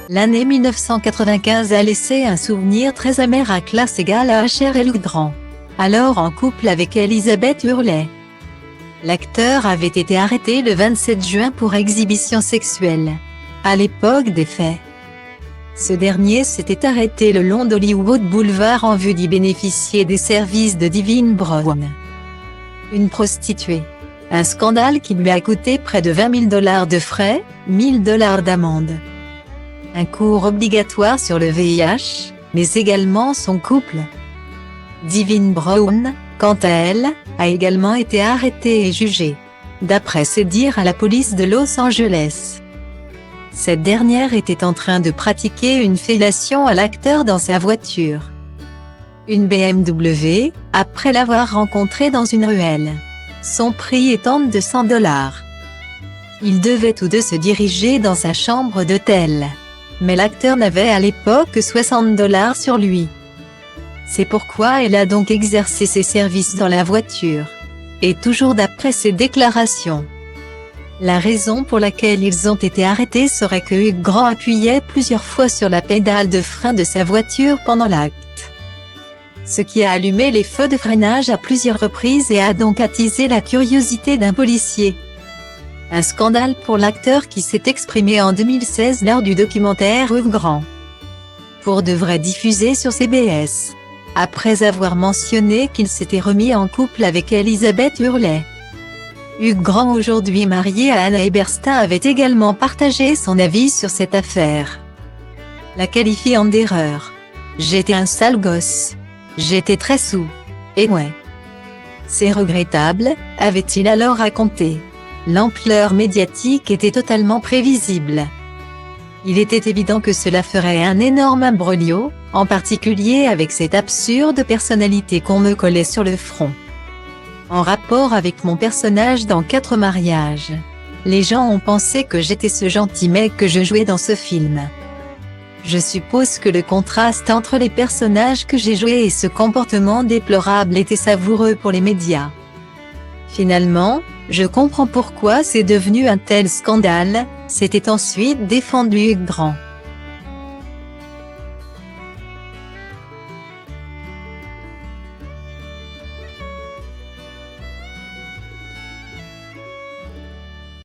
L'année 1995 a laissé un souvenir très amer à classe égale à HR et Hugh Grant, alors en couple avec Elizabeth Hurley. L'acteur avait été arrêté le 27 juin pour exhibition sexuelle. À l'époque des faits, ce dernier s'était arrêté le long d'Hollywood Boulevard en vue d'y bénéficier des services de Divine Brown, une prostituée. Un scandale qui lui a coûté près de $20 000 de frais, $1 000 d'amende. Un cours obligatoire sur le VIH, mais également son couple. Divine Brown, quant à elle, a également été arrêtée et jugée, d'après ses dires à la police de Los Angeles. Cette dernière était en train de pratiquer une fellation à l'acteur dans sa voiture, une BMW, après l'avoir rencontré dans une ruelle, son prix étant de $100. Ils devaient tous deux se diriger dans sa chambre d'hôtel, mais l'acteur n'avait à l'époque que $60 sur lui. C'est pourquoi elle a donc exercé ses services dans la voiture. Et toujours d'après ses déclarations, la raison pour laquelle ils ont été arrêtés serait que Hugh Grant appuyait plusieurs fois sur la pédale de frein de sa voiture pendant l'acte, ce qui a allumé les feux de freinage à plusieurs reprises et a donc attisé la curiosité d'un policier. Un scandale pour l'acteur qui s'est exprimé en 2016 lors du documentaire Hugh Grant, pour de vrai diffusé sur CBS, après avoir mentionné qu'il s'était remis en couple avec Elizabeth Hurley. Hugh Grant, aujourd'hui marié à Anna Eberstein, avait également partagé son avis sur cette affaire, la qualifiant d'erreur. « J'étais un sale gosse. J'étais très saoul. Et ouais. C'est regrettable », avait-il alors raconté. L'ampleur médiatique était totalement prévisible. Il était évident que cela ferait un énorme imbroglio, en particulier avec cette absurde personnalité qu'on me collait sur le front, en rapport avec mon personnage dans 4 mariages. Les gens ont pensé que j'étais ce gentil mec que je jouais dans ce film. Je suppose que le contraste entre les personnages que j'ai joués et ce comportement déplorable était savoureux pour les médias. Finalement, je comprends pourquoi c'est devenu un tel scandale, s'était ensuite défendu Hugh Grant.